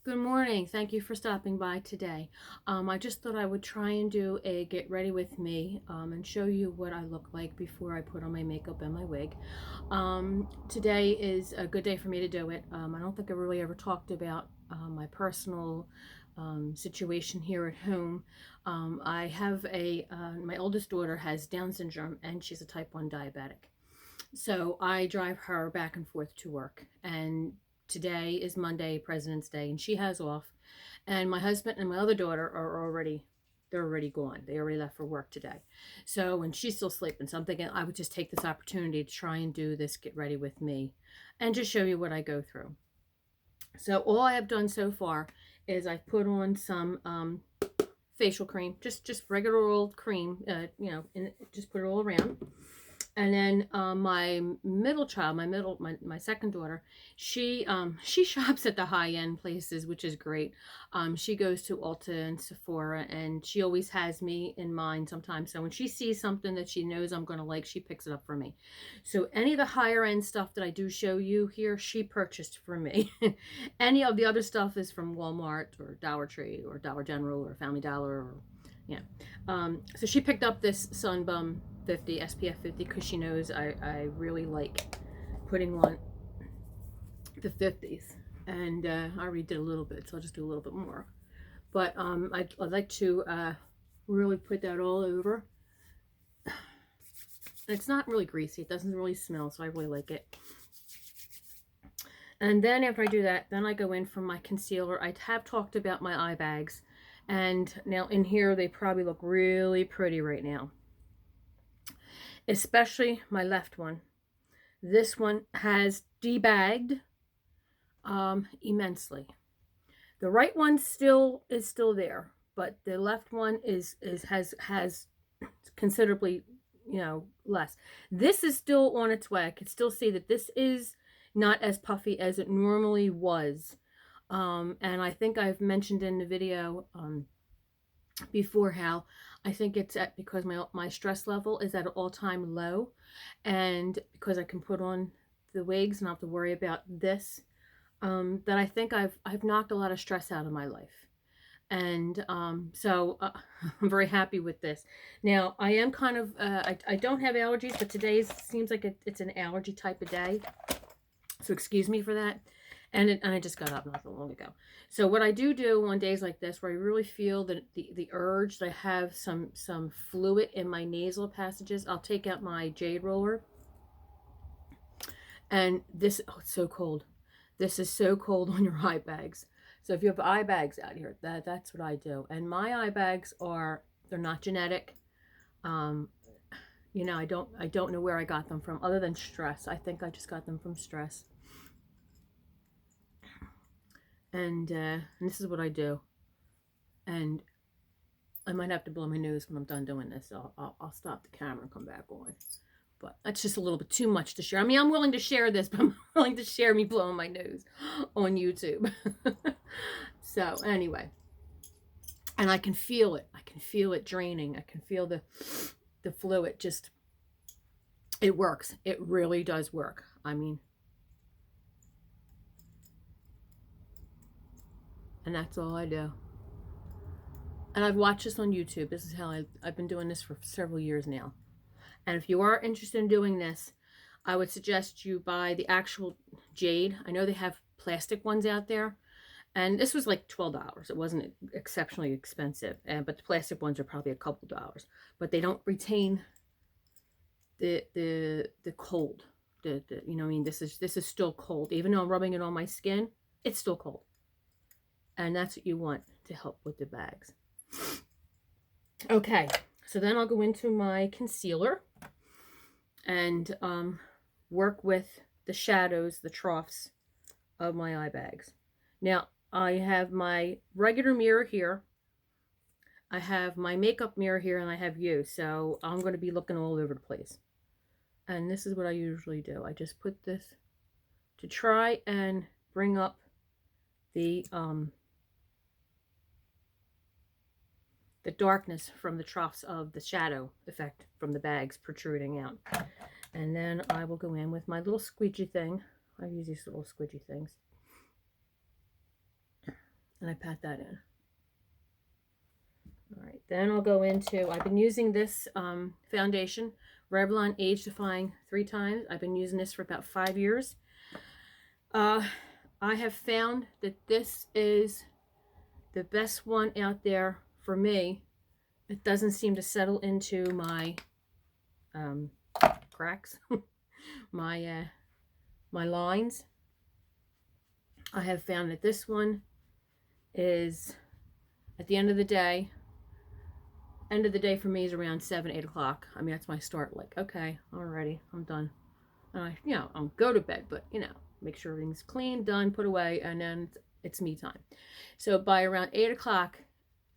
Good morning. Thank you for stopping by today. I just thought I would try and do a get ready with me and show you what I look like before I put on my makeup and my wig. Today is a good day for me to do it. I don't think I really ever talked about my personal situation here at home. I have my oldest daughter has Down syndrome and she's a type 1 diabetic. So I drive her back and forth to work, and today is Monday, President's Day, and she has off. And my husband and my other daughter they're already gone. They already left for work today. So, and she's still sleeping. So I'm thinking I would just take this opportunity to try and do this get ready with me and just show you what I go through. So all I have done so far is I've put on some facial cream, just regular old cream, and just put it all around. And then my middle child, my second daughter, she shops at the high end places, which is great. She goes to Ulta and Sephora, and she always has me in mind sometimes. So when she sees something that she knows I'm going to like, she picks it up for me. So any of the higher end stuff that I do show you here, she purchased for me. Any of the other stuff is from Walmart or Dollar Tree or Dollar General or Family Dollar or so she picked up this Sunbum 50 SPF 50 because she knows I really like putting on the 50s, and I already did a little bit, so I'll just do a little bit more. But I'd like to really put that all over. And it's not really greasy, it doesn't really smell, so I really like it. And then after I do that, then I go in for my concealer. I have talked about my eye bags, and now in here they probably look really pretty right now, especially my left one. This one has debagged immensely. The right one is still there, but the left one has considerably, less. This is still on its way. I can still see that this is not as puffy as it normally was. And I think I've mentioned in the video before how I think it's because my stress level is at an all-time low, and because I can put on the wigs and not have to worry about this, that I think I've knocked a lot of stress out of my life. And so I'm very happy with this. Now I am kind of I don't have allergies, but today seems like it's an allergy type of day, so excuse me for that. And I just got up not so long ago. So what I do on days like this, where I really feel the urge that I have some fluid in my nasal passages, I'll take out my jade roller. And this, oh, it's so cold. This is so cold on your eye bags. So if you have eye bags out here, that's what I do. And my eye bags they're not genetic. I don't know where I got them from other than stress. I think I just got them from stress. And this is what I do. And I might have to blow my nose when I'm done doing this. So I'll stop the camera and come back on. But that's just a little bit too much to share. I mean, I'm willing to share this, but I'm willing to share me blowing my nose on YouTube. So anyway, and I can feel it. I can feel it draining. I can feel the fluid. Just, it works. It really does work. I mean, and that's all I do. And I've watched this on YouTube. This is how I've been doing this for several years now. And if you are interested in doing this, I would suggest you buy the actual jade. I know they have plastic ones out there, and this was like $12. It wasn't exceptionally expensive, but the plastic ones are probably a couple dollars. But they don't retain the cold. I mean, this is still cold. Even though I'm rubbing it on my skin, it's still cold. And that's what you want to help with the bags. Okay, so then I'll go into my concealer and work with the shadows, the troughs of my eye bags. Now, I have my regular mirror here. I have my makeup mirror here, and I have you. So I'm going to be looking all over the place. And this is what I usually do. I just put this to try and bring up the darkness from the troughs of the shadow effect from the bags protruding out. And then I will go in with my little squeegee thing. I use these little squeegee things. And I pat that in. All right, then I'll go into, I've been using this foundation, Revlon Age Defying 3 times. I've been using this for about 5 years. I have found that this is the best one out there for me. It doesn't seem to settle into my cracks, my lines. I have found that this one is, at the end of the day for me is around 7, 8 o'clock. I mean, that's my start. Like, okay, alrighty, I'm done. And I'll go to bed, but, make sure everything's clean, done, put away, and then it's me time. So by around 8 o'clock,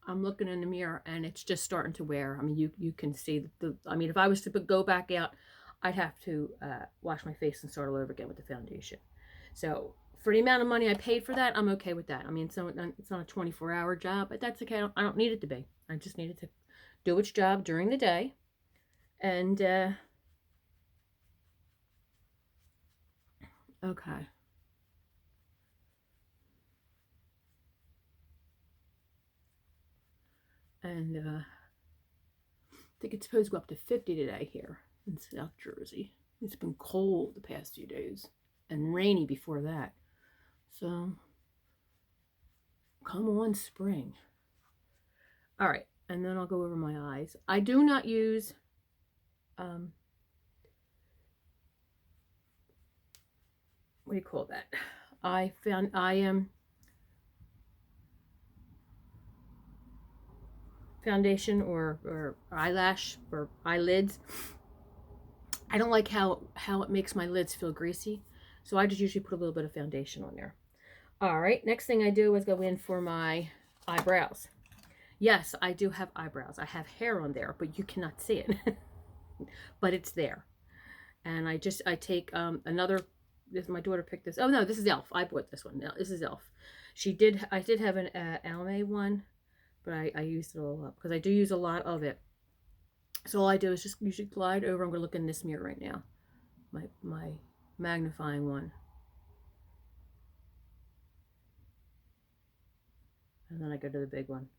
I'm looking in the mirror, and it's just starting to wear. I mean, you can see if I was to go back out, I'd have to wash my face and start all over again with the foundation. So for the amount of money I paid for that, I'm okay with that. I mean, it's not a 24-hour job, but that's okay. I don't need it to be. I just need it to do its job during the day. And okay. And I think it's supposed to go up to 50 today here in South Jersey. It's been cold the past few days and rainy before that. So come on, spring. All right, and then I'll go over my eyes. I do not use what do you call that? I am foundation or eyelash or eyelids. I don't like how it makes my lids feel greasy, so I just usually put a little bit of foundation on there. All right, next thing I do is go in for my eyebrows. Yes, I do have eyebrows. I have hair on there, but you cannot see it. But it's there. And I take another, my daughter picked this. Oh no, this is e.l.f. I bought this one. No, this is e.l.f. I did have an Almay one, but I used it all up because I do use a lot of it. So all I do is just usually glide over. I'm going to look in this mirror right now. My magnifying one. And then I go to the big one.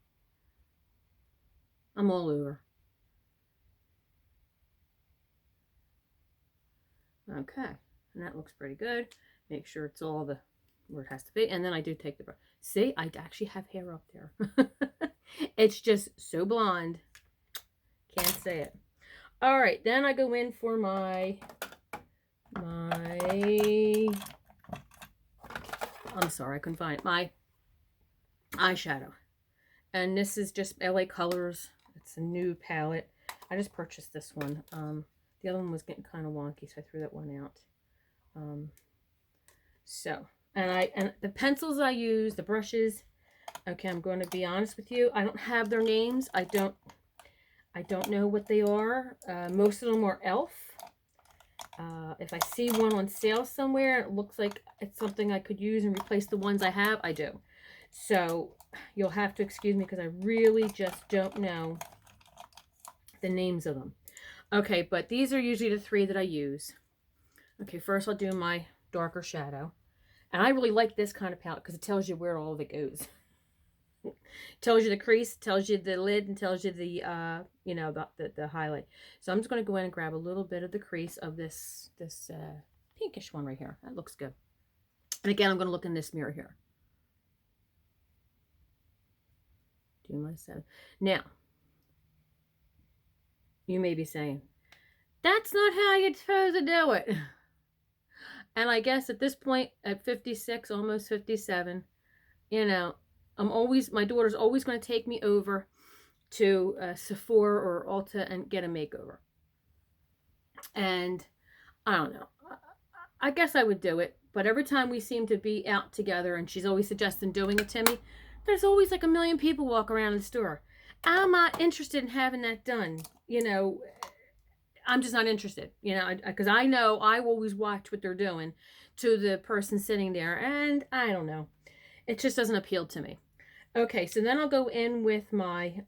I'm all over. Okay, and that looks pretty good. Make sure it's all where it has to be. And then I do take the brush. See, I actually have hair up there. It's just so blonde. Can't say it. All right, then I go in for my I'm sorry, I couldn't find it. My eyeshadow. And this is just LA Colors. It's a new palette. I just purchased this one. The other one was getting kind of wonky, so I threw that one out. And the pencils I use, the brushes. Okay, I'm going to be honest with you. I don't have their names. I don't know what they are. Most of them are e.l.f. If I see one on sale somewhere, it looks like it's something I could use and replace the ones I have, I do. So you'll have to excuse me because I really just don't know the names of them. Okay, but these are usually the 3 that I use. Okay, first I'll do my darker shadow. And I really like this kind of palette because it tells you where all of it goes. Tells you the crease, tells you the lid, and tells you the the highlight. So I'm just going to go in and grab a little bit of the crease of this pinkish one right here. That looks good. And again, I'm going to look in this mirror here. Do myself. Now, you may be saying, that's not how you're supposed to do it. And I guess at this point, at 56, almost 57, my daughter's always going to take me over to Sephora or Ulta and get a makeover. And I don't know. I guess I would do it. But every time we seem to be out together and she's always suggesting doing it to me, there's always like a million people walk around the store. I'm not interested in having that done. I'm just not interested, because I know I always watch what they're doing to the person sitting there. And I don't know. It just doesn't appeal to me. Okay, so then I'll go in with my,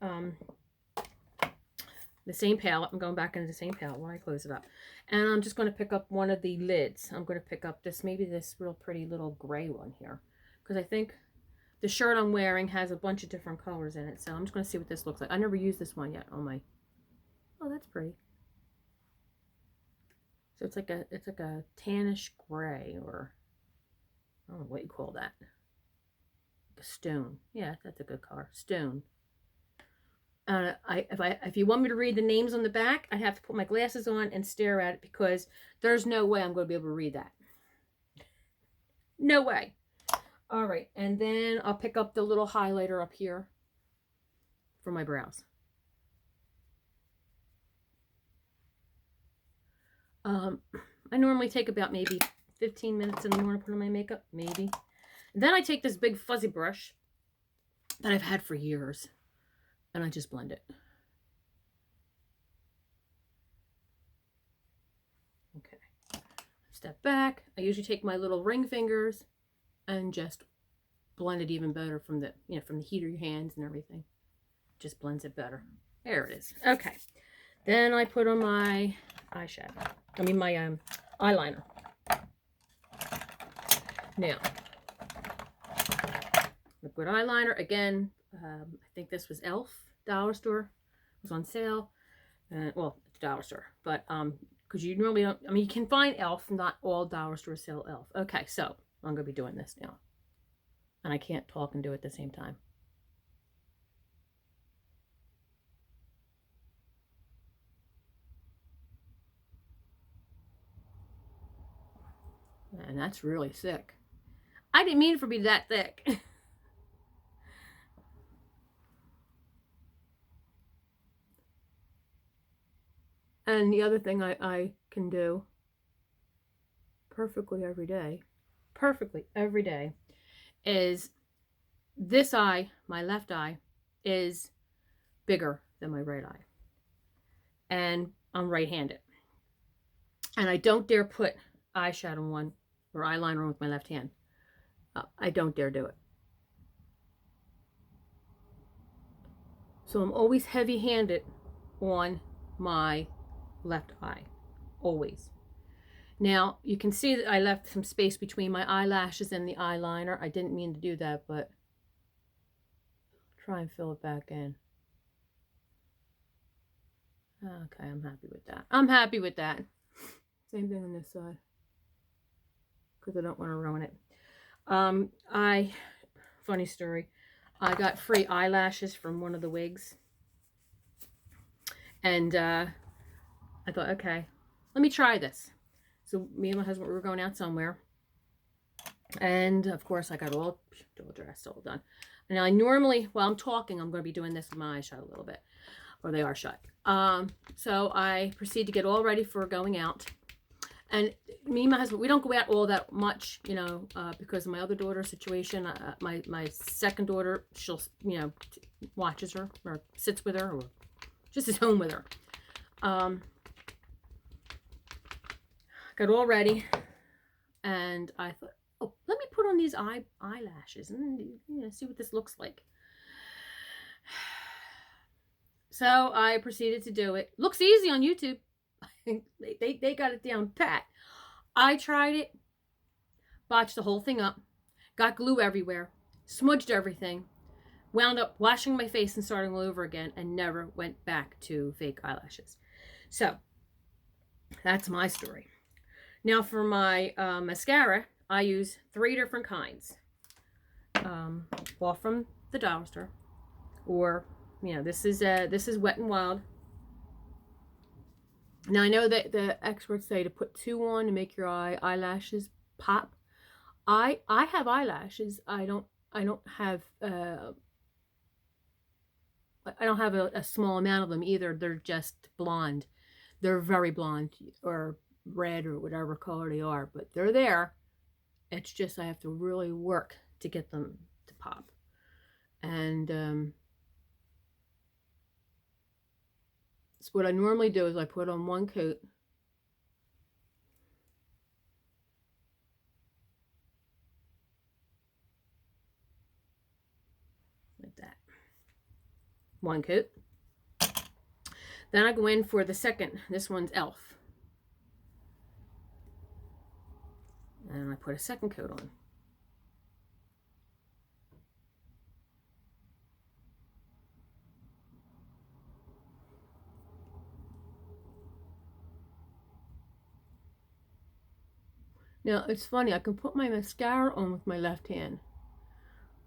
the same palette. I'm going back into the same palette when I close it up. And I'm just going to pick up one of the lids. I'm going to pick up maybe this real pretty little gray one here. Because I think the shirt I'm wearing has a bunch of different colors in it. So I'm just going to see what this looks like. I never used this one yet on my, oh, that's pretty. So it's like a tannish gray, or I don't know what you call that. Like a stone. Yeah, that's a good color. Stone. If you want me to read the names on the back, I'd have to put my glasses on and stare at it, because there's no way I'm going to be able to read that. No way. All right, and then I'll pick up the little highlighter up here for my brows. I normally take about maybe 15 minutes in the morning to put on my makeup, maybe. And then I take this big fuzzy brush that I've had for years, and I just blend it. Okay. Step back. I usually take my little ring fingers and just blend it even better from the, from the heat of your hands and everything. Just blends it better. There it is. Okay. Then I put on my eyeshadow. I mean my eyeliner. Now, liquid eyeliner again. I think this was Elf dollar store. It was on sale. Well, it's a dollar store, but because you normally don't. I mean, you can find Elf. Not all dollar stores sell Elf. Okay, so I'm gonna be doing this now, and I can't talk and do it at the same time. And that's really thick. I didn't mean for it to be that thick. And the other thing I can do perfectly every day, is this eye, my left eye, is bigger than my right eye. And I'm right-handed. And I don't dare put eyeshadow on or eyeliner on with my left hand. I don't dare do it. So I'm always heavy-handed on my left eye. Always. Now, you can see that I left some space between my eyelashes and the eyeliner. I didn't mean to do that, but try and fill it back in. Okay, I'm happy with that. I'm happy with that. Same thing on this side, because I don't want to ruin it. Funny story, I got free eyelashes from one of the wigs, and I thought, okay, let me try this. So me and my husband, we were going out somewhere, and of course I got all dressed, all done. And I normally, while I'm talking, I'm going to be doing this with my eyes shut a little bit, or they are shut. So I proceed to get all ready for going out. And me and my husband, we don't go out all that much, because of my other daughter's situation. My second daughter, she'll, watches her or sits with her or just is home with her. Got all ready, and I thought, oh, let me put on these eyelashes and see what this looks like. So I proceeded to do it. Looks easy on YouTube. They got it down pat. I tried it, botched the whole thing up, got glue everywhere, smudged everything, wound up washing my face and starting all over again, and never went back to fake eyelashes. So that's my story. Now for my mascara, I use 3 different kinds. All from the dollar store, or this is Wet n Wild. Now I know that the experts say to put 2 on to make your eyelashes pop. I have eyelashes. I don't have a small amount of them either. They're just blonde. They're very blonde or red or whatever color they are, but they're there. It's just I have to really work to get them to pop. And so what I normally do is I put on 1 coat. Like that. 1 coat. Then I go in for the second. This one's Elf. And I put a second coat on. Now, it's funny, I can put my mascara on with my left hand,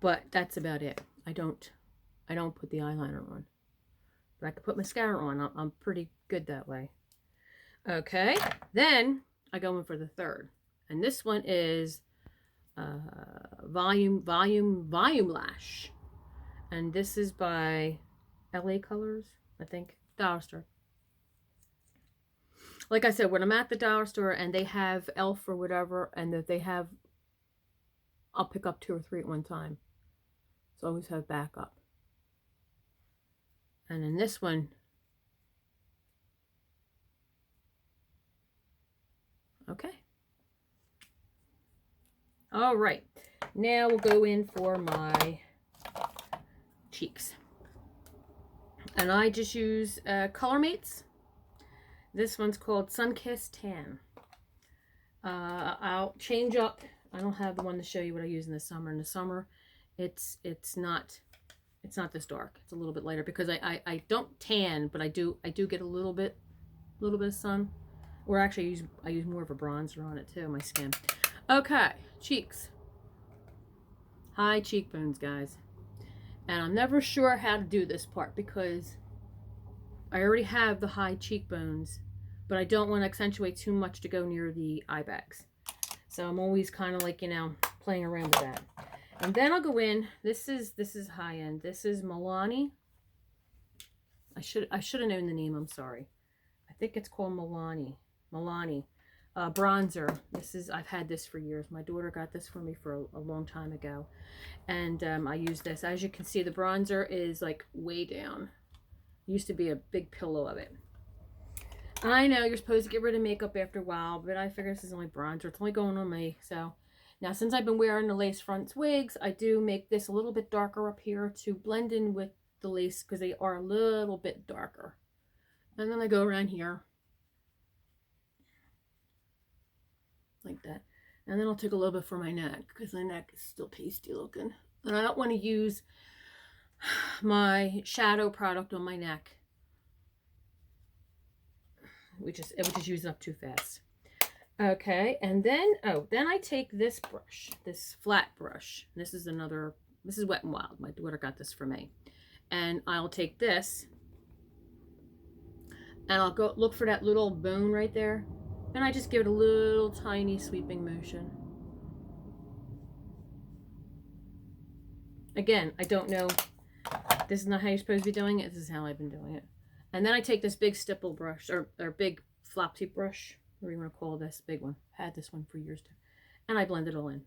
but that's about it. I don't put the eyeliner on. But I can put mascara on. I'm pretty good that way. Okay, then I go in for the third. And this one is Volume Lash. And this is by LA Colors, I think. Dollar Store. Like I said, when I'm at the dollar store and they have e.l.f. or whatever, and that they have, I'll pick up 2 or 3 at one time. So I always have backup. And in this one, okay. All right. Now we'll go in for my cheeks. And I just use Color Mates. This one's called Sunkissed Tan. I'll change up. I don't have the one to show you what I use in the summer. In the summer, it's not this dark. It's a little bit lighter because I don't tan, but I do get a little bit of sun. Or actually, I use more of a bronzer on it too, my skin. Okay, cheeks. High cheekbones, guys. And I'm never sure how to do this part because I already have the high cheekbones, but I don't want to accentuate too much to go near the eye bags. So I'm always kind of like, you know, playing around with that. And then I'll go in. This is high end. This is Milani. I should have known the name. I'm sorry. I think it's called Milani. Bronzer. I've had this for years. My daughter got this for me for a long time ago, and I use this. As you can see, the bronzer is like way down. Used to be a big pillow of it. I know you're supposed to get rid of makeup after a while, but I figure this is only bronzer. It's only going on me. So now, since I've been wearing the lace fronts wigs, I do make this a little bit darker up here to blend in with the lace because they are a little bit darker. And then I go around here like that. And then I'll take a little bit for my neck because my neck is still pasty looking. And I don't want to use my shadow product on my neck. It would just use it up too fast. Okay, and then, then I take this brush, this flat brush. This is Wet n Wild. My daughter got this for me. And I'll take this, and I'll go look for that little bone right there. And I just give it a little tiny sweeping motion. Again, I don't know. This is not how you're supposed to be doing it. This is how I've been doing it. And then I take this big stipple brush, or big flopsy brush, whatever you want to call this, big one. I had this one for years too. And I blend it all in.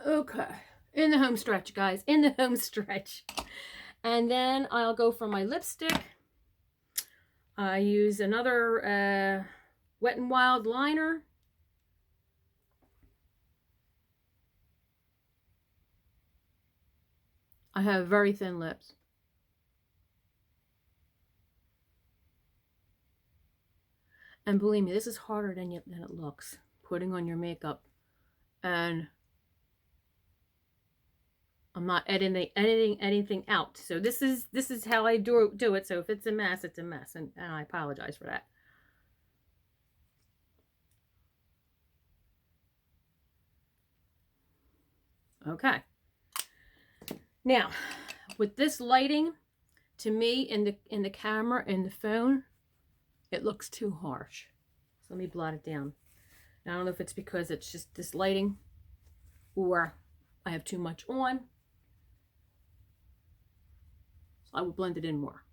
Okay. In the home stretch, guys. In the home stretch. And then I'll go for my lipstick. I use another Wet n Wild liner. I have very thin lips. And believe me, this is harder than it looks. Putting on your makeup. And I'm not editing anything out. So this is how I do it. So if it's a mess, it's a mess. And I apologize for that. Okay. Now, with this lighting, to me, in the camera, in the phone, it looks too harsh. So let me blot it down. Now, I don't know if it's because it's just this lighting or I have too much on. I will blend it in more.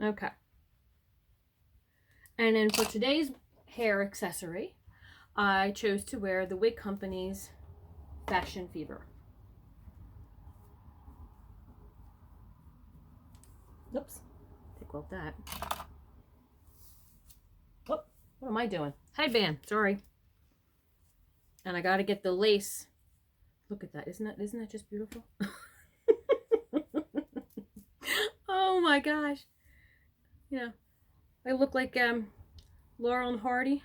Okay. And then for today's hair accessory, I chose to wear the Wig Company's Fashion Fever. Oops. Take off that. Oh, what am I doing? Headband. Sorry. And I got to get the lace. Look at that. Isn't that just beautiful? Oh my gosh. Yeah. I look like Laurel and Hardy.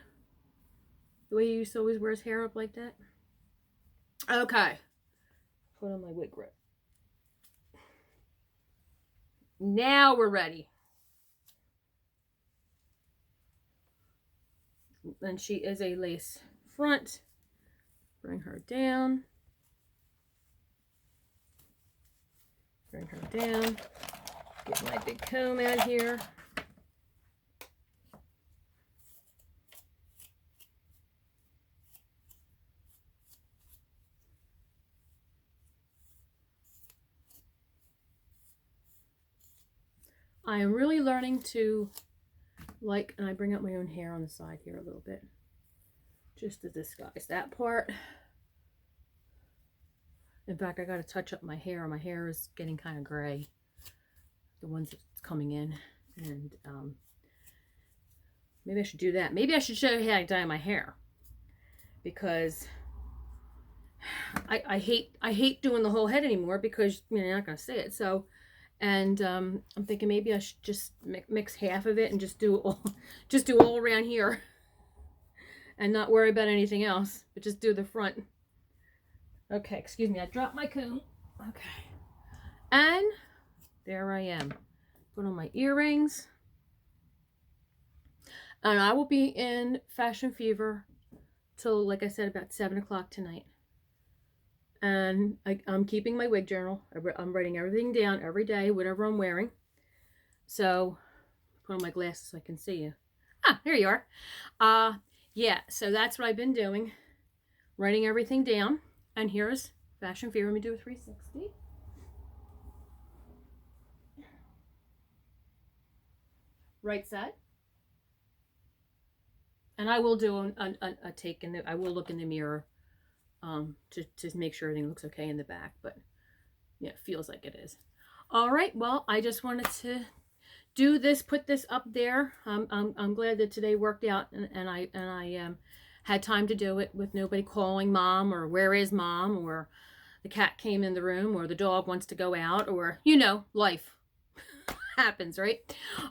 The way he used to always wear his hair up like that. Okay. Put on my wig grip. Now we're ready. And she is a lace front. Bring her down. Bring her down. Get my big comb out here. I am really learning to like, and I bring up my own hair on the side here a little bit, just to disguise that part. In fact, I got to touch up my hair. My hair is getting kind of gray, the ones that's coming in, and maybe I should do that. Maybe I should show you how I dye my hair, because I hate doing the whole head anymore, because you're not gonna see it. So, and I'm thinking maybe I should just mix half of it and just do all around here, and not worry about anything else, but just do the front. Okay, excuse me, I dropped my comb. Okay, and there I am. Put on my earrings, and I will be in Fashion Fever till, like I said, about 7 o'clock tonight. And I'm keeping my wig journal. I'm writing everything down every day, whatever I'm wearing. So, put on my glasses so I can see you. Ah, there you are. Yeah, so that's what I've been doing. Writing everything down. And here's Fashion Fever. Let me do a 360. Right side. And I will do a take in the, I will look in the mirror to make sure everything looks okay in the back, but yeah, it feels like it is. All right, well, I just wanted to do this, put this up there. I'm glad that today worked out, and I had time to do it with nobody calling mom, or where is mom, or the cat came in the room, or the dog wants to go out, or, you know, life happens, right?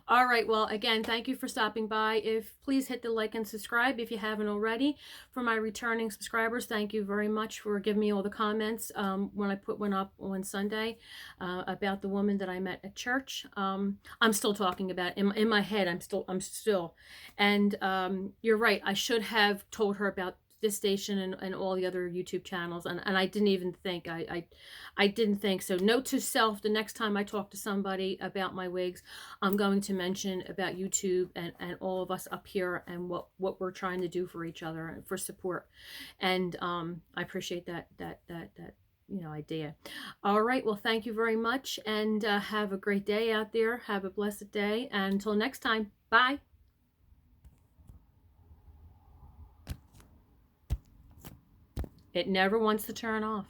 All right, well, again, thank you for stopping by. Please hit the like and subscribe if you haven't already. For my returning subscribers, thank you very much for giving me all the comments when I put one up on Sunday about the woman that I met at church. I'm still talking about it. In my head, I'm still, and you're right, I should have told her about this station and all the other YouTube channels, and I didn't even think. I didn't think. So note to self, the next time I talk to somebody about my wigs, I'm going to mention about YouTube and all of us up here, and what we're trying to do for each other and for support. And I appreciate that idea. All right, well, thank you very much, and have a great day out there. Have a blessed day, and until next time, bye. It never wants to turn off.